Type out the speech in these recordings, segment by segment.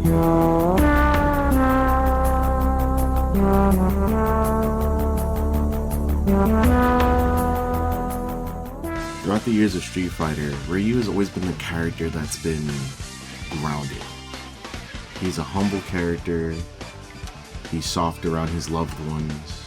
Throughout the years of Street Fighter, Ryu has always been the character that's been grounded. He's a humble character, he's soft around his loved ones,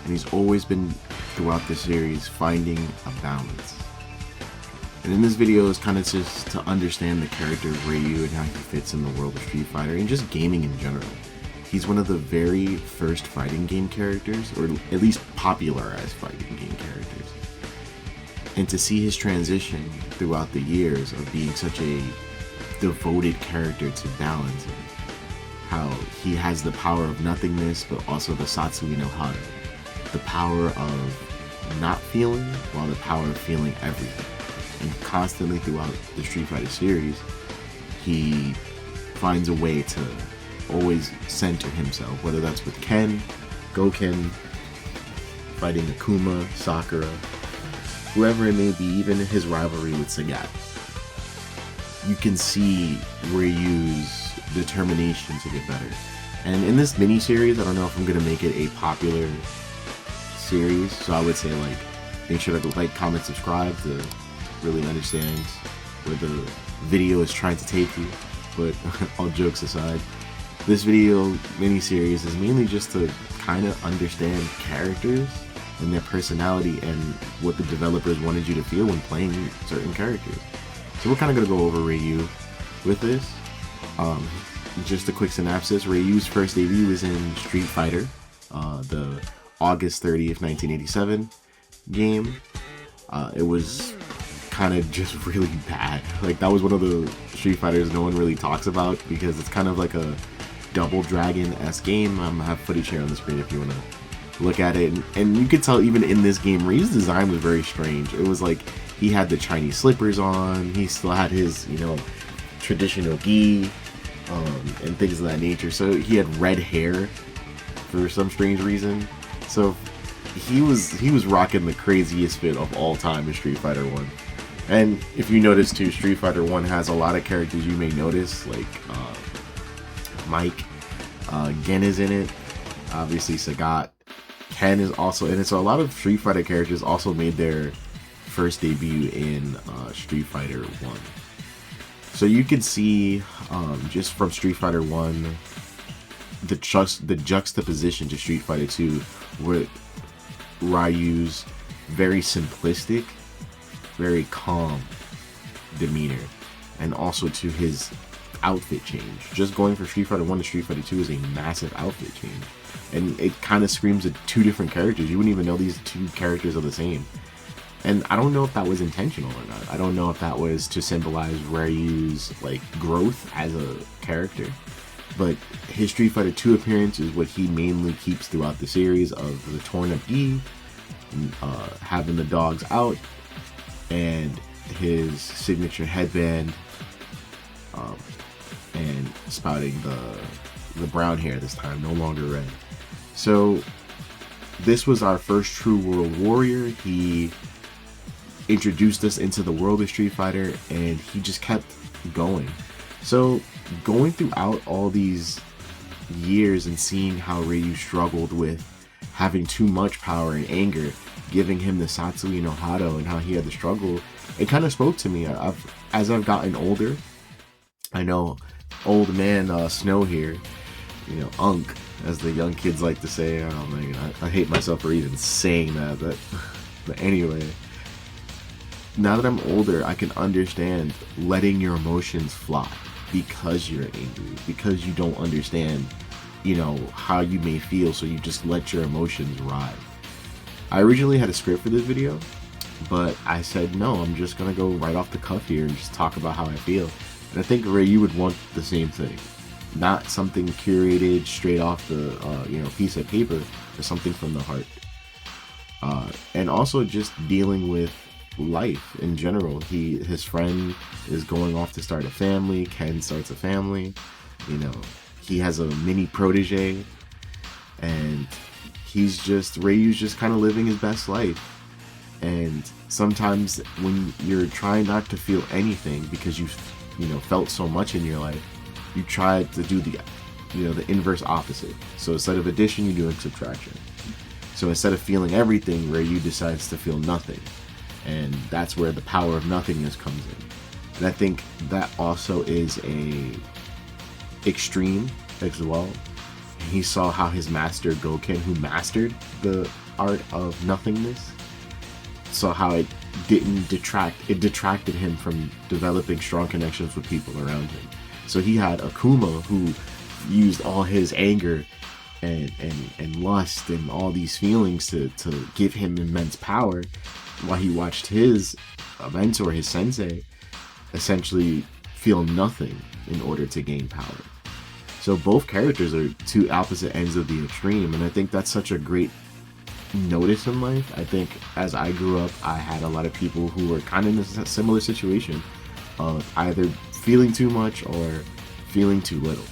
and he's always been, throughout the series, finding a balance. And in this video, it's kind of just to understand the character of Ryu and how he fits in the world of Street Fighter and just gaming in general. He's one of the very first fighting game characters, or at least popularized fighting game characters. And to see his transition throughout the years of being such a devoted character to balance, and how he has the power of nothingness, but also the Satsui no Hada, the power of not feeling while the power of feeling everything. And constantly throughout the Street Fighter series, he finds a way to always center himself, whether that's with Ken, Goken, fighting Akuma, Sakura, whoever it may be, even his rivalry with Sagat. You can see Ryu's determination to get better. And in this mini-series, I don't know if I'm going to make it a popular series, so I would say, like, make sure to like, comment, subscribe to really understand where the video is trying to take you. But all jokes aside, this video mini-series is mainly just to kind of understand characters and their personality and what the developers wanted you to feel when playing certain characters. So we're kind of going to go over Ryu with this. Just a quick synopsis. Ryu's first debut was in Street Fighter, the August 30th, 1987 game. It was kind of just really bad. Like, that was one of the Street Fighters no one really talks about because it's kind of like a Double Dragon-esque game. I have footage here on the screen if you want to look at it. And you could tell even in this game, Ryu's design was very strange. It was like he had the Chinese slippers on, he still had his, traditional gi, and things of that nature. So he had red hair for some strange reason. So he was rocking the craziest fit of all time in Street Fighter 1. And if you notice too, Street Fighter 1 has a lot of characters you may notice, like Mike, Gen is in it, obviously Sagat, Ken is also in it. So a lot of Street Fighter characters also made their first debut in Street Fighter 1. So you can see just from Street Fighter 1 the juxtaposition to Street Fighter 2 with Ryu's very simplistic, very calm demeanor, and also to his outfit change. Just going from Street Fighter 1 to Street Fighter 2 is a massive outfit change, and it kind of screams at two different characters. You wouldn't even know these two characters are the same. And I don't know if that was intentional or not. I don't know if that was to symbolize Ryu's like growth as a character, but his Street Fighter 2 appearance is what he mainly keeps throughout the series, of the torn up gi, having the dogs out, and his signature headband, and spouting the brown hair this time, no longer red. So this was our first true world warrior. He introduced us into the world of Street Fighter, and he just kept going. So going throughout all these years and seeing how Ryu struggled with having too much power and anger, giving him the Satsui no Hado, and how he had to struggle, it kind of spoke to me. As I've gotten older, I know old man Snow here, Unk, as the young kids like to say. Oh man, I hate myself for even saying that, but anyway, now that I'm older, I can understand letting your emotions fly because you're angry, because you don't understand, how you may feel, so you just let your emotions ride. I originally had a script for this video, but I said, no, I'm just going to go right off the cuff here and just talk about how I feel. And I think Ryu would want the same thing. Not something curated straight off the, piece of paper, but something from the heart. And also just dealing with life in general. His friend is going off to start a family. Ken starts a family. He has a mini protege, and Ryu's just kind of living his best life. And sometimes when you're trying not to feel anything because you felt so much in your life, you try to do the inverse opposite. So instead of addition, you're doing subtraction. So instead of feeling everything, Ryu decides to feel nothing. And that's where the power of nothingness comes in. And I think that also is a extreme as well. He saw how his master Goken, who mastered the art of nothingness, saw how it detracted him from developing strong connections with people around him. So he had Akuma, who used all his anger and lust and all these feelings to give him immense power, while he watched his mentor, his sensei, essentially feel nothing in order to gain power. So both characters are two opposite ends of the extreme, and I think that's such a great notice in life. I think as I grew up, I had a lot of people who were kind of in a similar situation of either feeling too much or feeling too little.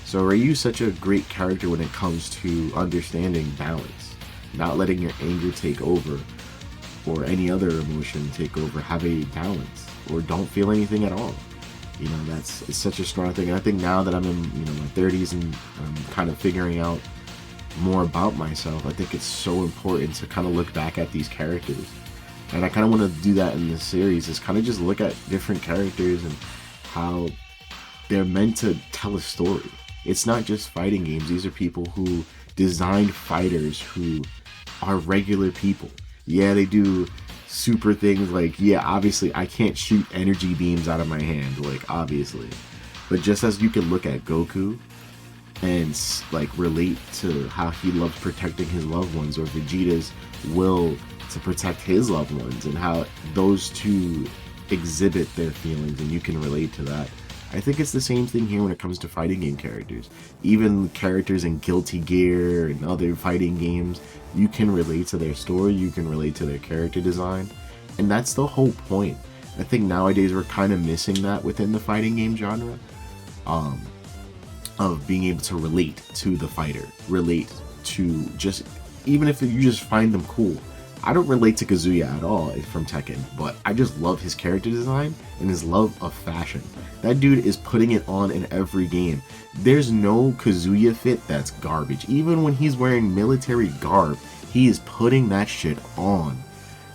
So Ryu's such a great character when it comes to understanding balance, not letting your anger take over or any other emotion take over. Have a balance, or don't feel anything at all. It's such a strong thing. And I think now that I'm in my 30s and I'm kind of figuring out more about myself, I think it's so important to kind of look back at these characters. And I kind of want to do that in this series, is kind of just look at different characters and how they're meant to tell a story. It's not just fighting games. These are people who designed fighters who are regular people. Yeah, they do super things like, obviously I can't shoot energy beams out of my hand, like, obviously. But just as you can look at Goku and like relate to how he loves protecting his loved ones, or Vegeta's will to protect his loved ones, and how those two exhibit their feelings, and you can relate to that. I think it's the same thing here when it comes to fighting game characters. Even characters in Guilty Gear and other fighting games, you can relate to their story, you can relate to their character design, and that's the whole point. I think nowadays we're kind of missing that within the fighting game genre, of being able to relate to the fighter, relate to just, even if you just find them cool. I don't relate to Kazuya at all from Tekken, but I just love his character design and his love of fashion. That dude is putting it on in every game. There's no Kazuya fit that's garbage. Even when he's wearing military garb, he is putting that shit on.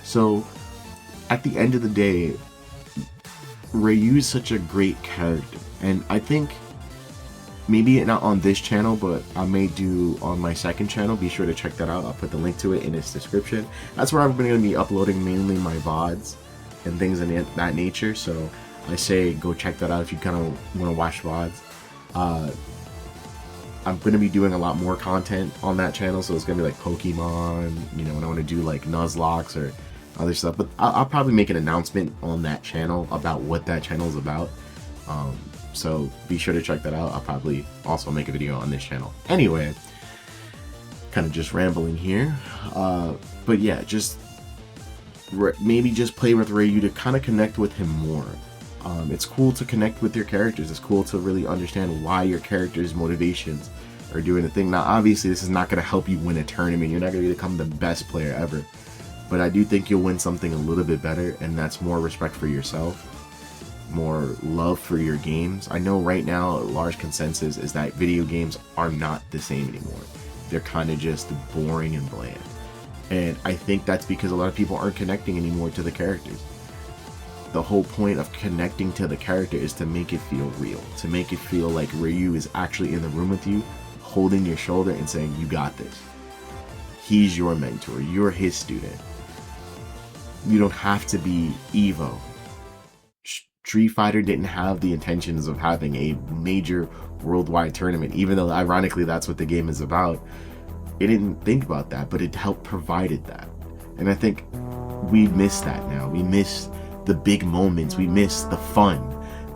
So, at the end of the day, Ryu is such a great character. And I think, maybe not on this channel, but I may do on my second channel. Be sure to check that out. I'll put the link to it in its description. That's where I'm going to be uploading mainly my VODs and things of that nature. So I say go check that out if you kind of want to watch VODs. I'm going to be doing a lot more content on that channel. So it's going to be like Pokemon, and I want to do like Nuzlocke or other stuff. But I'll probably make an announcement on that channel about what that channel is about. So be sure to check that out. I'll probably also make a video on this channel. Anyway, kind of just rambling here. But yeah, just maybe just play with Ryu to kind of connect with him more. It's cool to connect with your characters. It's cool to really understand why your character's motivations are doing the thing. Now, obviously, this is not going to help you win a tournament. You're not going to become the best player ever. But I do think you'll win something a little bit better, and that's more respect for yourself, more love for your games. I know right now a large consensus is that video games are not the same anymore. They're kind of just boring and bland. And I think that's because a lot of people aren't connecting anymore to the characters. The whole point of connecting to the character is to make it feel real, to make it feel like Ryu is actually in the room with you, holding your shoulder and saying, you got this. He's your mentor, you're his student. You don't have to be Evo. Street Fighter didn't have the intentions of having a major worldwide tournament, even though ironically that's what the game is about. It didn't think about that, but it helped provided that. And I think we miss that now. We miss the big moments. We miss the fun,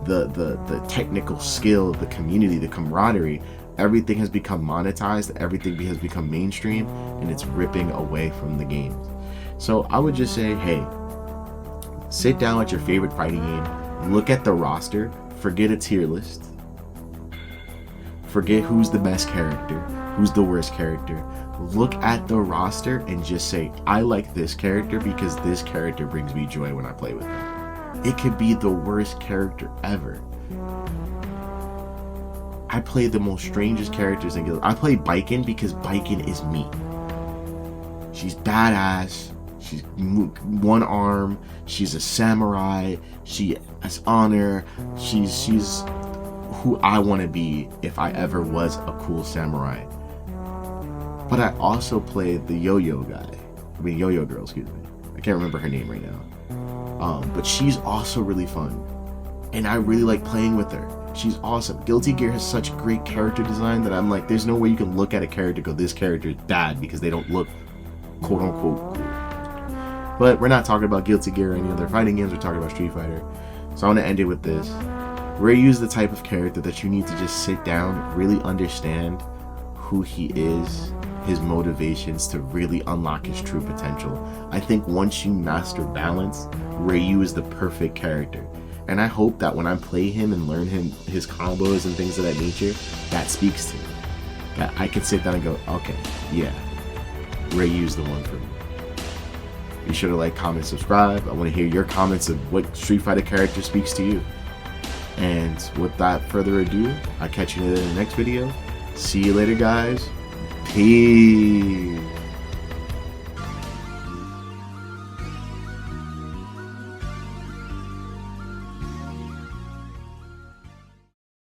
the technical skill, the community, the camaraderie. Everything has become monetized. Everything has become mainstream, and it's ripping away from the games. So I would just say, hey, sit down at your favorite fighting game, look at the roster, forget a tier list, forget who's the best character, who's the worst character. Look at the roster and just say, I like this character because this character brings me joy when I play with them. It could be the worst character ever. I play the most strangest characters in Guilty. I play Baiken because Baiken is me. She's badass. She's one arm. She's a samurai. She has honor. She's who I want to be if I ever was a cool samurai. But I also play the yo-yo guy. I mean, yo-yo girl, excuse me. I can't remember her name right now. But she's also really fun. And I really like playing with her. She's awesome. Guilty Gear has such great character design that I'm like, there's no way you can look at a character and go, this character is bad because they don't look quote-unquote cool. But we're not talking about Guilty Gear or any other fighting games. We're talking about Street Fighter. So I want to end it with this. Ryu is the type of character that you need to just sit down, really understand who he is, his motivations to really unlock his true potential. I think once you master balance, Ryu is the perfect character. And I hope that when I play him and learn his combos and things of that nature, that speaks to me. That I can sit down and go, okay, yeah, Ryu's the one for me. Be sure to like, comment, subscribe. I want to hear your comments of what Street Fighter character speaks to you. And without further ado, I'll catch you in the next video. See you later, guys. Peace.